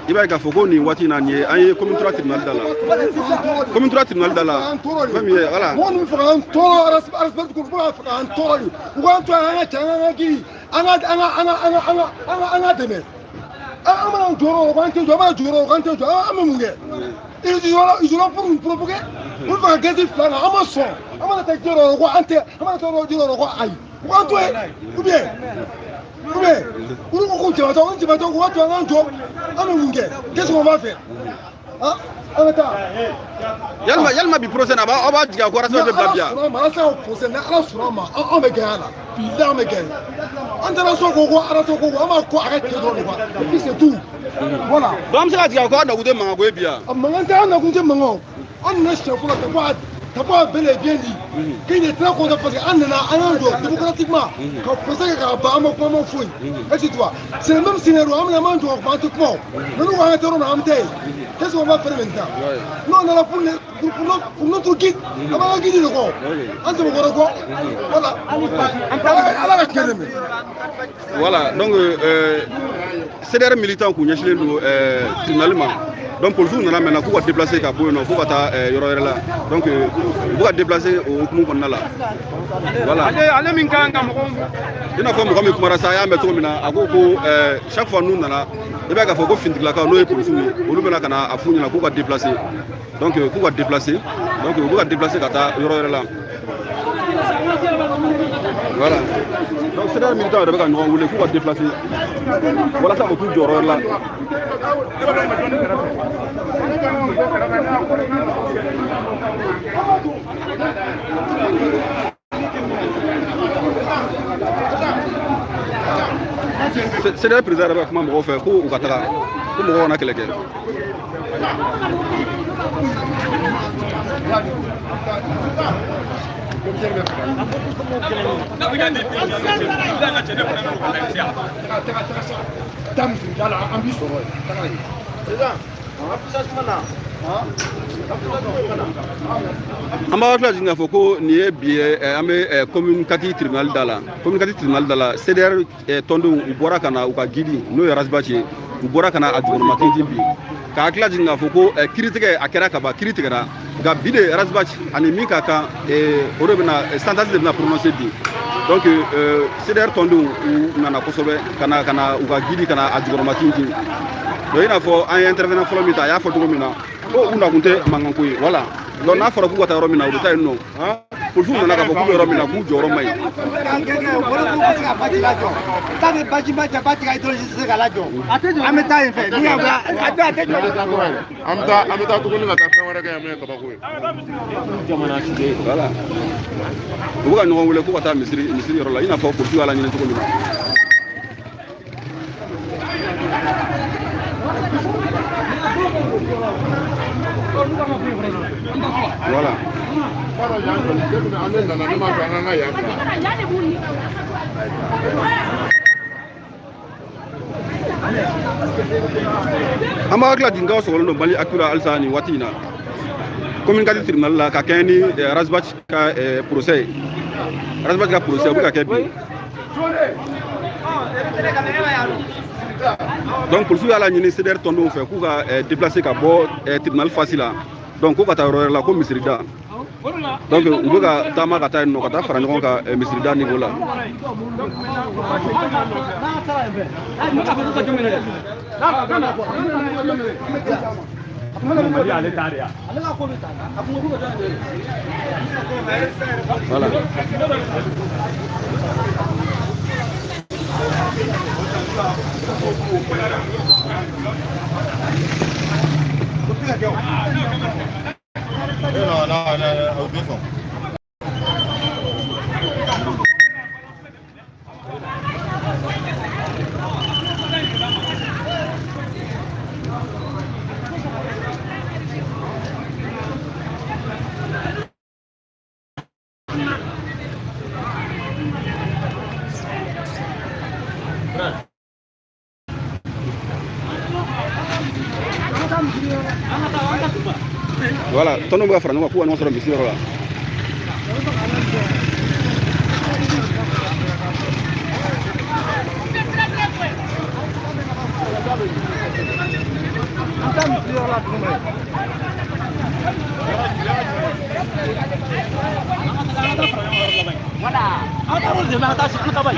i b'a ye k'a fɔ ko nin waati in na nin ye an ye commune 3 tribunal da la commune 3 tribunal da la fɛn min ye voilà mɔgɔ min bɛ fɛ k'an tɔɔrɔ respect ko fo k'a fɛ k'an tɔɔrɔ de u k'an to yan an ka cɛ an ka kiri an ka dɛmɛ an mana jɔyɔrɔ o k'an tɛ jɔ an mana jɔyɔrɔ o k'an tɛ jɔ an bɛ mun kɛ ils sont là pour nous provoquer u bɛ fɛ ka gasi fila na an ma sɔn an mana taa jɔyɔrɔ o ko an tɛ an mana taa jɔyɔrɔ o ko ayi u k'an to yen ou bien olu ko ko jabatɔ ko jabatɔ ko ka to an k'an jɔ an bɛ mun kɛ qu'est-ce qu'on va faire ah an bɛ taa yalima bi procès na aw b'a jigin a ko RASBAT bɛ bila bi yan ala se o procès ni ala sɔnna ma anw bɛ gagner a la bilahi an bɛ gagner an taara so ko RASBAT ko an b'a ko a ka kɛ dɔrɔn de quoi et puis c'est tout voilà donc an bɛ se ka jigin a ko a nakun tɛ mankan ko ye bi yan a mankan tɛ an nakun tɛ mankan o an nana siɲɛ fɔlɔ t'as pas bel et bien dit qu'il est très content parce qu'en allant démocratiquement, quand on pensait qu'il y a un fouille, et tu vois, c'est le même scénario, on a mangé automatiquement. Mais nous, on a été en tête. Qu'est-ce qu'on va faire maintenant? Nous, on est là pour notre guide. On va guider le corps. On te voit quoi? Voilà. Voilà, donc, c'est des militants qui ont été finalement. Donc pour nous, on a maintenant qu'on va déplacer pour nous, pour là. Donc on va déplacer au Koumoukona là. Voilà. Allez, Minkanga. Il y a une fois que Marasaya met chaque fois nous, il y a un faut finir la carte, nous pour nous, on va kana à fouiller la pour déplacer. Donc on va déplacer. Donc on va déplacer Kata là. Voilà. Donc c'est des militants qui on va déplacer. Voilà ça autour du horreur là. C'est des présidents qui m'ont fait pour ou Katara. Pour moi on a quelqu'un. Amba wakla jinga foko niye biye ame commune kati tribunal dala commune kati tribunal dala CDR tondo ubora kana uka gidi no RASBAT u bɔra kana a jukɔrɔma tintin bi k'a tila jigin k'a fɔ ko kiiritigɛ a kɛra ka ban kiiri tigɛra nka bi de RASBAT ani min ka kan o de bɛna sentence de bɛna prononcer bi donc CDR tɔndenw u nana kosɛbɛ kana u ka gidi kana a jukɔrɔma tintin donc i n'a fɔ an ye intervenant fɔlɔ min ta a y'a fɔ cogo min na ko u nakun tɛ mankanko ye voilà donc n'a fɔra k'u ka taa yɔrɔ min na u bɛ taa yen nɔ polisiw nana k'a fɔ k'u bɛ yɔrɔ min na k'u jɔyɔrɔ ma ɲi. an bɛ taa yen fɛ an bɛ taa tuguni ka taa fɛn wɛrɛ kɛ yan min ye kabako ye. voilà u bɛ ka ɲɔgɔn wele k'u ka taa misiri yɔrɔ la i n'a fɔ polisiw y'a laɲini cogo min na. Voilà. An b'a hakili jigin sɔgɔlen don Mali Actu la halisa nin waati in na commune kati tribunal la ka kɛɲɛ ni RASBAT ka procès ye RASBAT ka procès o bɛ ka kɛ bi donc polisiw y'a laɲini CDR tɔndenw fɛ k'u ka déplacer ka bɔ tribunal face la donc k'u ka taa yɔrɔ wɛrɛ la ko misirida donc u bɛ ka taama ka taa yen nɔ ka taa fara ɲɔgɔn kan misirida niveau la. Voilà. No, Voilà, tɔndenw bɛ ka fara ɲɔgɔn kan k'u ka ɲɔgɔn sɔrɔ misi yɔrɔ la. Voilà. Ada rule de ma ta shi kuta bai.